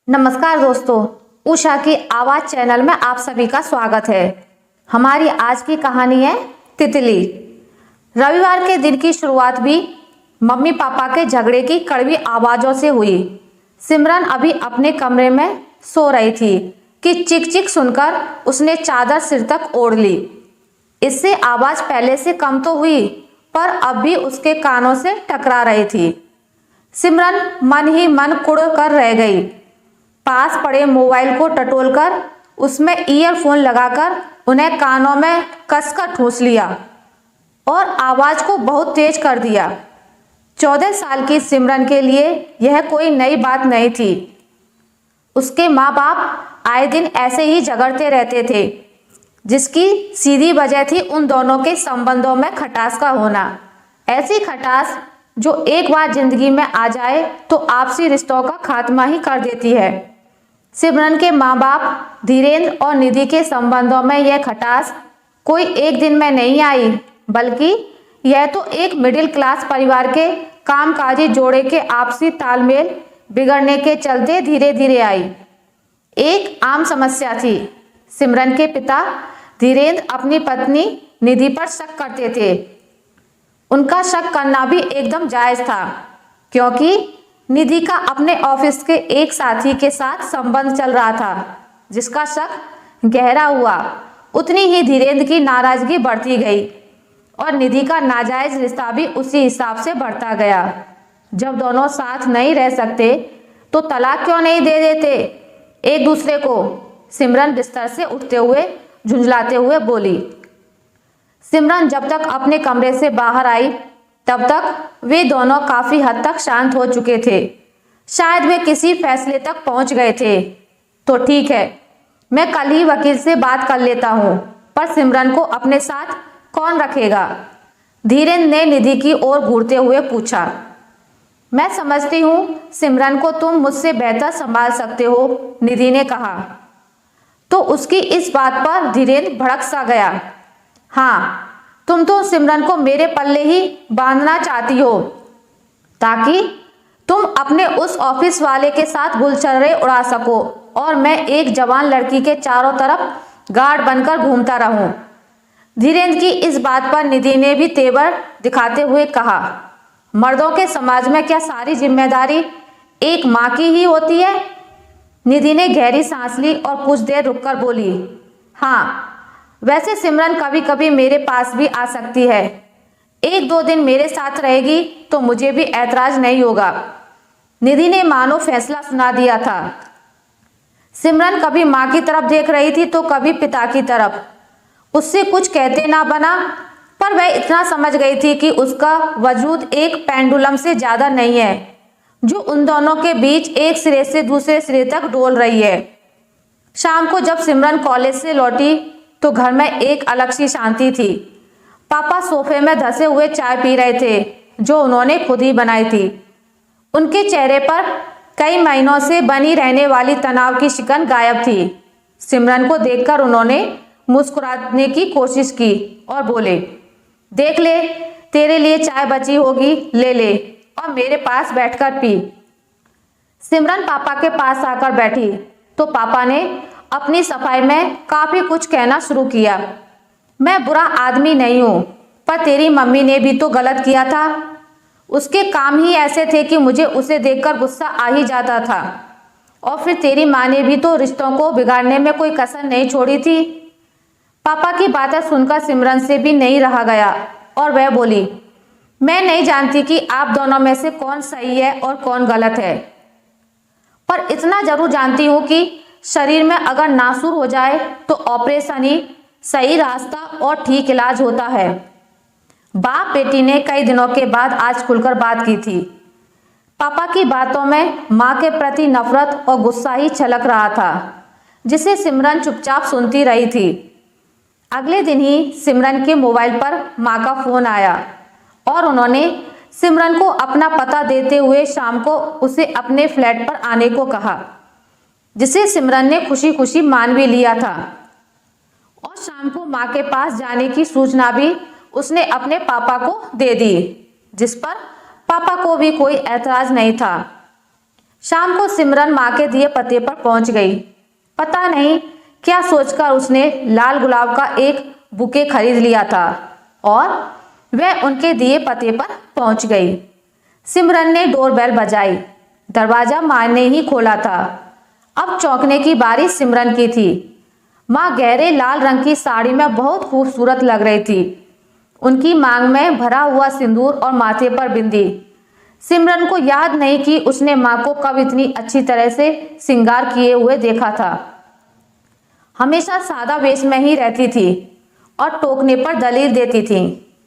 नमस्कार दोस्तों, उषा की आवाज चैनल में आप सभी का स्वागत है। हमारी आज की कहानी है तितली। रविवार के दिन की शुरुआत भी मम्मी पापा के झगड़े की कड़वी आवाजों से हुई। सिमरन अभी अपने कमरे में सो रही थी कि चिक चिक सुनकर उसने चादर सिर तक ओढ़ ली। इससे आवाज पहले से कम तो हुई, पर अब भी उसके कानों से टकरा रही थी। सिमरन मन ही मन कुड़ कर रह गई। पास पड़े मोबाइल को टटोलकर उसमें ईयरफोन लगाकर उन्हें कानों में कसकर ठूंस लिया और आवाज को बहुत तेज कर दिया। 14 साल की सिमरन के लिए यह कोई नई बात नहीं थी। उसके माँ बाप आए दिन ऐसे ही झगड़ते रहते थे, जिसकी सीधी वजह थी उन दोनों के संबंधों में खटास का होना। ऐसी खटास जो एक बार जिंदगी में आ जाए तो आपसी रिश्तों का खात्मा ही कर देती है। सिमरन के माँ बाप धीरेन्द्र और निधि के संबंधों में यह खटास कोई एक दिन में नहीं आई, बल्कि यह तो एक मिडिल क्लास परिवार के कामकाजी जोड़े के आपसी तालमेल बिगड़ने के चलते धीरे धीरे आई। एक आम समस्या थी। सिमरन के पिता धीरेन्द्र अपनी पत्नी निधि पर शक करते थे। उनका शक करना भी एकदम जायज था, क्योंकि निधि का अपने ऑफिस के एक साथी के साथ संबंध चल रहा था। जिसका शक गहरा हुआ, उतनी ही धीरेन्द्र की नाराजगी बढ़ती गई और निधि का नाजायज रिश्ता भी उसी हिसाब से बढ़ता गया। जब दोनों साथ नहीं रह सकते तो तलाक क्यों नहीं दे देते एक दूसरे को? सिमरन बिस्तर से उठते हुए झुंझलाते हुए बोली। सिमरन जब तक अपने कमरे से बाहर आई तब तक वे दोनों काफी हद तक शांत हो चुके थे। शायद वे किसी फैसले तक पहुंच गए थे। तो ठीक है, मैं कल ही वकील से बात कर लेता हूं, पर सिमरन को अपने साथ कौन रखेगा? धीरेन्द्र ने निधि की ओर घूरते हुए पूछा। मैं समझती हूं सिमरन को तुम मुझसे बेहतर संभाल सकते हो, निधि ने कहा। तो उसकी इस बात पर धीरेन्द्र भड़क सा गया। हाँ, तुम तो सिमरन को मेरे पल्ले ही बांधना चाहती हो, ताकि तुम अपने उस ऑफिस वाले के साथ गुलछर्रे उड़ा सको और मैं एक जवान लड़की के चारों तरफ गार्ड बनकर घूमता रहूं। धीरेन्द्र की इस बात पर निधि ने भी तेवर दिखाते हुए कहा, मर्दों के समाज में क्या सारी जिम्मेदारी एक माँ की ही होती है? निधि ने गहरी सांस ली और कुछ देर रुककर बोली, हाँ, वैसे सिमरन कभी कभी मेरे पास भी आ सकती है। 1-2 दिन मेरे साथ रहेगी तो मुझे भी ऐतराज नहीं होगा। निधि ने मानो फैसला सुना दिया था। सिमरन कभी माँ की तरफ देख रही थी तो कभी पिता की तरफ। उससे कुछ कहते ना बना, पर वह इतना समझ गई थी कि उसका वजूद एक पेंडुलम से ज्यादा नहीं है, जो उन दोनों के बीच एक सिरे से दूसरे सिरे तक डोल रही है। शाम को जब सिमरन कॉलेज से लौटी तो घर में एक अलग सी शांति थी। पापा सोफे में धसे हुए चाय पी रहे थे, जो उन्होंने खुद ही बनाई थी। उनके चेहरे पर कई महीनों से बनी रहने वाली तनाव की शिकन गायब थी। सिमरन को देखकर उन्होंने मुस्कुराने की कोशिश की और बोले, देख ले, तेरे लिए चाय बची होगी, ले ले और मेरे पास बैठकर पी। सिमरन पापा के पास आकर बैठी तो पापा ने अपनी सफाई में काफी कुछ कहना शुरू किया। मैं बुरा आदमी नहीं हूं, पर तेरी मम्मी ने भी तो गलत किया था। उसके काम ही ऐसे थे कि मुझे उसे देखकर गुस्सा आ ही जाता था। और फिर तेरी माँ ने भी तो रिश्तों को बिगाड़ने में कोई कसर नहीं छोड़ी थी। पापा की बातें सुनकर सिमरन से भी नहीं रहा गया और वह बोली, मैं नहीं जानती कि आप दोनों में से कौन सही है और कौन गलत है, पर इतना जरूर जानती हूँ कि शरीर में अगर नासूर हो जाए तो ऑपरेशन ही सही रास्ता और ठीक इलाज होता है। बाप बेटी ने कई दिनों के बाद आज खुलकर बात की थी। पापा की बातों में माँ के प्रति नफरत और गुस्सा ही छलक रहा था, जिसे सिमरन चुपचाप सुनती रही थी। अगले दिन ही सिमरन के मोबाइल पर माँ का फोन आया और उन्होंने सिमरन को अपना पता देते हुए शाम को उसे अपने फ्लैट पर आने को कहा, जिसे सिमरन ने खुशी खुशी मान भी लिया था। और शाम को माँ के पास जाने की सूचना भी उसने अपने पापा को दे दी, जिस पर पापा को भी कोई ऐतराज नहीं था। शाम को सिमरन माँ के दिए पते पर पहुंच गई। पता नहीं क्या सोचकर उसने लाल गुलाब का एक बुके खरीद लिया था और वह उनके दिए पते पर पहुंच गई। सिमरन ने डोरबेल बजाई। दरवाजा माँ ने ही खोला था। अब चौंकने की बारी सिमरन की थी। माँ गहरे लाल रंग की साड़ी में बहुत खूबसूरत लग रही थी। उनकी मांग में भरा हुआ सिंदूर और माथे पर बिंदी। सिमरन को याद नहीं कि उसने माँ को कब इतनी अच्छी तरह से श्रृंगार किए हुए देखा था। हमेशा सादा वेश में ही रहती थी और टोकने पर दलील देती थी,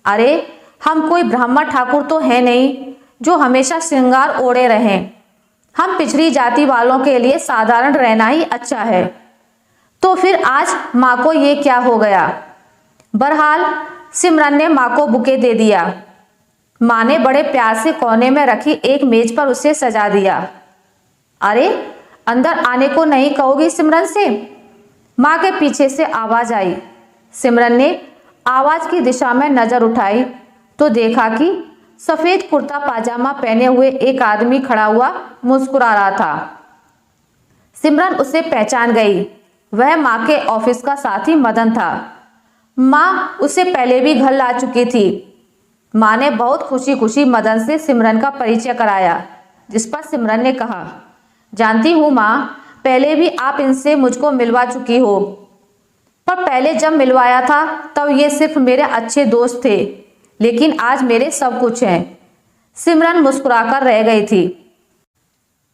अरे हम कोई ब्राह्मण ठाकुर तो है नहीं जो हमेशा श्रृंगार ओढ़े रहें। हम पिछड़ी जाति वालों के लिए साधारण रहना ही अच्छा है। तो फिर आज माँ को ये क्या हो गया? बहरहाल सिमरन ने माँ को बुके दे दिया। माँ ने बड़े प्यार से कोने में रखी एक मेज पर उसे सजा दिया। अरे अंदर आने को नहीं कहोगी सिमरन से? माँ के पीछे से आवाज आई। सिमरन ने आवाज की दिशा में नजर उठाई तो देखा कि सफेद कुर्ता पाजामा पहने हुए एक आदमी खड़ा हुआ मुस्कुरा रहा था। सिमरन उसे पहचान गई। वह माँ के ऑफिस का साथी मदन था। माँ उसे पहले भी घर ला चुकी थी। माँ ने बहुत खुशी खुशी मदन से सिमरन का परिचय कराया, जिस पर सिमरन ने कहा, जानती हूँ माँ, पहले भी आप इनसे मुझको मिलवा चुकी हो, पर पहले जब मिलवाया था तब ये सिर्फ मेरे अच्छे दोस्त थे, लेकिन आज मेरे सब कुछ हैं। सिमरन मुस्कुराकर रह गई थी।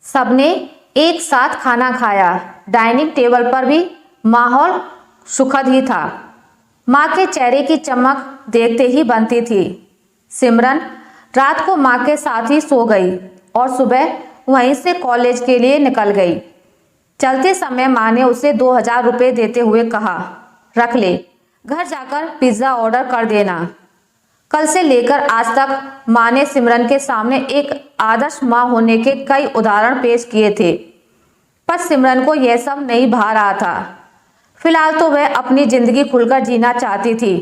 सबने एक साथ खाना खाया। डाइनिंग टेबल पर भी माहौल सुखद ही था। माँ के चेहरे की चमक देखते ही बनती थी। सिमरन रात को माँ के साथ ही सो गई और सुबह वहीं से कॉलेज के लिए निकल गई। चलते समय माँ ने उसे 2000 रुपये देते हुए कहा, रख ले, घर जाकर पिज्ज़ा ऑर्डर कर देना। कल से लेकर आज तक माँ ने सिमरन के सामने एक आदर्श माँ होने के कई उदाहरण पेश किए थे, पर सिमरन को यह सब नहीं भा रहा था। फिलहाल तो वह अपनी जिंदगी खुलकर जीना चाहती थी।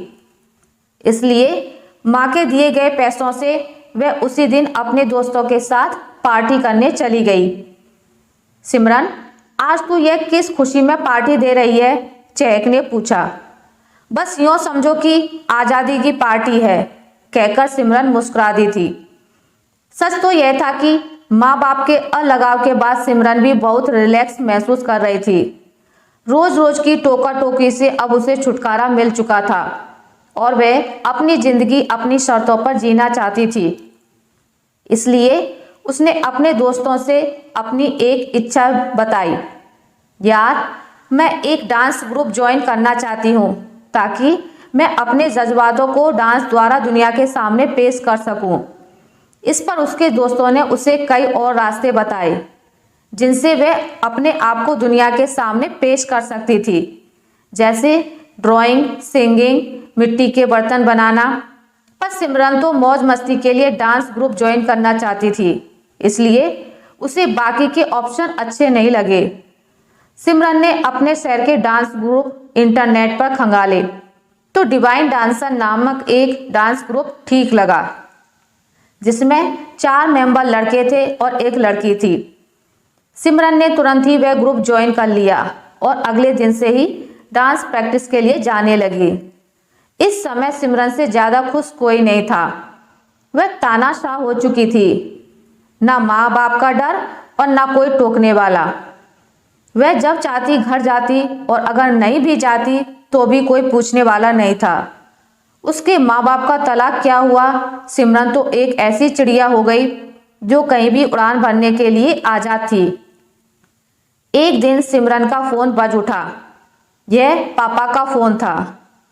इसलिए माँ के दिए गए पैसों से वह उसी दिन अपने दोस्तों के साथ पार्टी करने चली गई। सिमरन, आज तू यह किस खुशी में पार्टी दे रही है? चहक ने पूछा। बस यूँ समझो कि आज़ादी की पार्टी है, कहकर सिमरन मुस्कुरा दी थी। सच तो यह था कि माँ बाप के अलगाव के बाद सिमरन भी बहुत रिलैक्स महसूस कर रही थी। रोज रोज की टोका टोकी से अब उसे छुटकारा मिल चुका था और वह अपनी जिंदगी अपनी शर्तों पर जीना चाहती थी। इसलिए उसने अपने दोस्तों से अपनी एक इच्छा बताई, यार मैं एक डांस ग्रुप ज्वाइन करना चाहती हूँ ताकि मैं अपने जज्बातों को डांस द्वारा दुनिया के सामने पेश कर सकूं। इस पर उसके दोस्तों ने उसे कई और रास्ते बताए जिनसे वह अपने आप को दुनिया के सामने पेश कर सकती थी, जैसे ड्राइंग, सिंगिंग, मिट्टी के बर्तन बनाना। पर सिमरन तो मौज मस्ती के लिए डांस ग्रुप ज्वाइन करना चाहती थी, इसलिए उसे बाकी के ऑप्शन अच्छे नहीं लगे। सिमरन ने अपने शहर के डांस ग्रुप इंटरनेट पर खंगाले तो डिवाइन डांसर नामक एक डांस ग्रुप ठीक लगा, जिसमें 4 मेंबर लड़के थे और एक लड़की थी। सिमरन ने तुरंत ही वह ग्रुप ज्वाइन कर लिया और अगले दिन से ही डांस प्रैक्टिस के लिए जाने लगी। इस समय सिमरन से ज़्यादा खुश कोई नहीं था। वह तानाशाह हो चुकी थी, ना माँ बाप का डर और ना कोई टोकने वाला। वह जब चाहती घर जाती और अगर नहीं भी जाती तो भी कोई पूछने वाला नहीं था। उसके माँ बाप का तलाक क्या हुआ, सिमरन तो एक ऐसी चिड़िया हो गई जो कहीं भी उड़ान भरने के लिए आज़ाद थी। एक दिन सिमरन का फोन बज उठा। यह पापा का फोन था।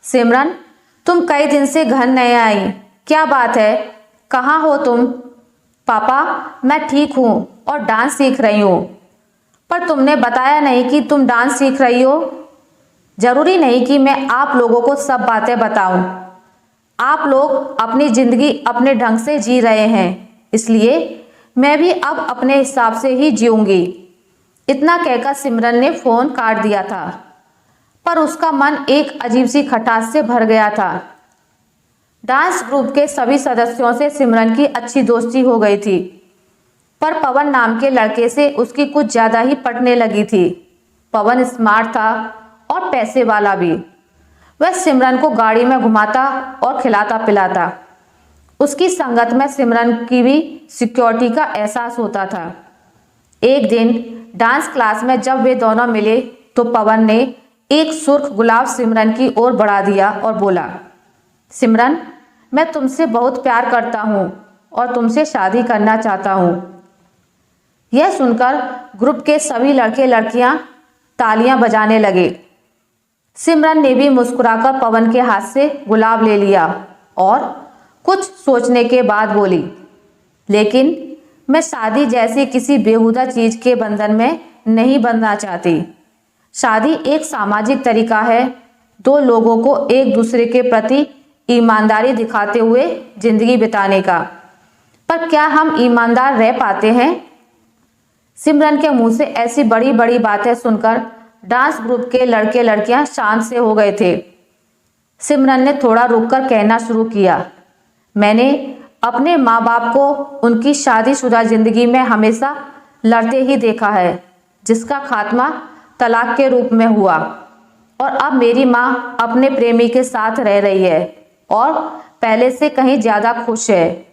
सिमरन, तुम कई दिन से घर नहीं आई, क्या बात है, कहाँ हो तुम? पापा, मैं ठीक हूँ और डांस सीख रही हूँ। पर तुमने बताया नहीं कि तुम डांस सीख रही हो। जरूरी नहीं कि मैं आप लोगों को सब बातें बताऊं। आप लोग अपनी जिंदगी अपने ढंग से जी रहे हैं, इसलिए मैं भी अब अपने हिसाब से ही जीऊंगी। इतना कहकर सिमरन ने फोन काट दिया था, पर उसका मन एक अजीब सी खटास से भर गया था। डांस ग्रुप के सभी सदस्यों से सिमरन की अच्छी दोस्ती हो गई थी, पर पवन नाम के लड़के से उसकी कुछ ज़्यादा ही पटने लगी थी। पवन स्मार्ट था और पैसे वाला भी। वह सिमरन को गाड़ी में घुमाता और खिलाता पिलाता। उसकी संगत में सिमरन की भी सिक्योरिटी का एहसास होता था। एक दिन डांस क्लास में जब वे दोनों मिले तो पवन ने एक सुर्ख गुलाब सिमरन की ओर बढ़ा दिया और बोला, सिमरन, मैं तुमसे बहुत प्यार करता हूँ और तुमसे शादी करना चाहता हूँ। यह सुनकर ग्रुप के सभी लड़के लड़कियां तालियां बजाने लगे। सिमरन ने भी मुस्कुराकर पवन के हाथ से गुलाब ले लिया और कुछ सोचने के बाद बोली, लेकिन मैं शादी जैसी किसी बेहुदा चीज के बंधन में नहीं बंधना चाहती। शादी एक सामाजिक तरीका है, दो लोगों को एक दूसरे के प्रति ईमानदारी दिखाते हुए जिंदगी बिताने का। पर क्या हम ईमानदार रह पाते हैं? सिमरन के मुंह से ऐसी बड़ी बड़ी बातें सुनकर डांस ग्रुप के लड़के लड़कियां शांत से हो गए थे। सिमरन ने थोड़ा रुककर कहना शुरू किया, मैंने अपने माँ बाप को उनकी शादीशुदा जिंदगी में हमेशा लड़ते ही देखा है, जिसका खात्मा तलाक के रूप में हुआ। और अब मेरी माँ अपने प्रेमी के साथ रह रही है और पहले से कहीं ज़्यादा खुश है।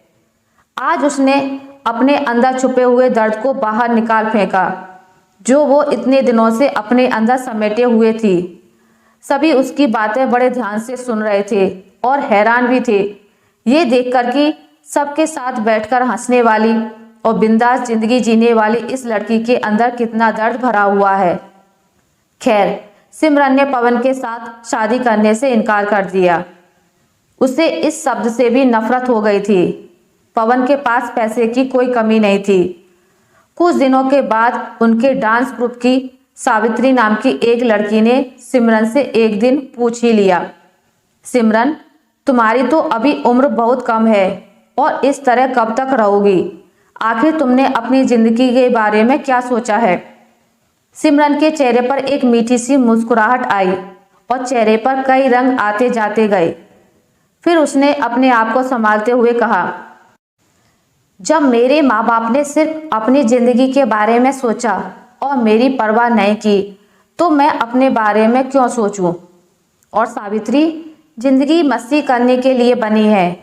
आज उसने अपने अंदर छुपे हुए दर्द को बाहर निकाल फेंका, जो वो इतने दिनों से अपने अंदर समेटे हुए थी। सभी उसकी बातें बड़े ध्यान से सुन रहे थे और हैरान भी थे, ये देखकर कि सबके साथ बैठकर हंसने वाली और बिंदास जिंदगी जीने वाली इस लड़की के अंदर कितना दर्द भरा हुआ है। खैर, सिमरन ने पवन के साथ शादी करने से इनकार कर दिया। उसे इस शब्द से भी नफरत हो गई थी। पवन के पास पैसे की कोई कमी नहीं थी। कुछ दिनों के बाद उनके डांस ग्रुप की सावित्री नाम की एक लड़की ने सिमरन से एक दिन पूछ ही लिया, सिमरन, तुम्हारी तो अभी उम्र बहुत कम है और इस तरह कब तक रहोगी? आखिर तुमने अपनी जिंदगी के बारे में क्या सोचा है? सिमरन के चेहरे पर एक मीठी सी मुस्कुराहट आई और चेहरे पर कई रंग आते जाते गए। फिर उसने अपने आप को संभालते हुए कहा, जब मेरे माँ बाप ने सिर्फ अपनी जिंदगी के बारे में सोचा और मेरी परवाह नहीं की, तो मैं अपने बारे में क्यों सोचूं? और सावित्री, जिंदगी मस्ती करने के लिए बनी है।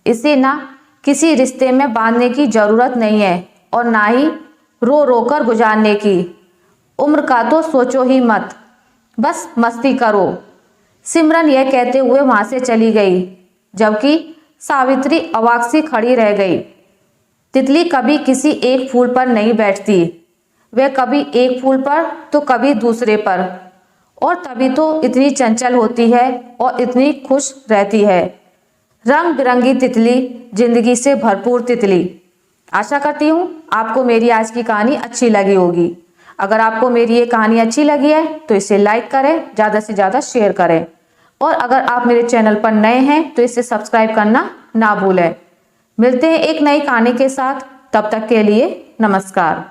इसे ना किसी रिश्ते में बांधने की जरूरत नहीं है और ना ही रो रो कर गुजारने की। उम्र का तो सोचो ही मत, बस मस्ती करो। सिमरन यह कहते हुए वहां से चली गई, जबकि सावित्री अवाक सी खड़ी रह गई। तितली कभी किसी एक फूल पर नहीं बैठती, वह कभी एक फूल पर तो कभी दूसरे पर, और तभी तो इतनी चंचल होती है और इतनी खुश रहती है। रंग बिरंगी तितली, जिंदगी से भरपूर तितली। आशा करती हूँ आपको मेरी आज की कहानी अच्छी लगी होगी। अगर आपको मेरी ये कहानी अच्छी लगी है तो इसे लाइक करें, ज़्यादा से ज़्यादा शेयर करें, और अगर आप मेरे चैनल पर नए हैं तो इसे सब्सक्राइब करना ना भूलें। मिलते हैं एक नई कहानी के साथ, तब तक के लिए नमस्कार।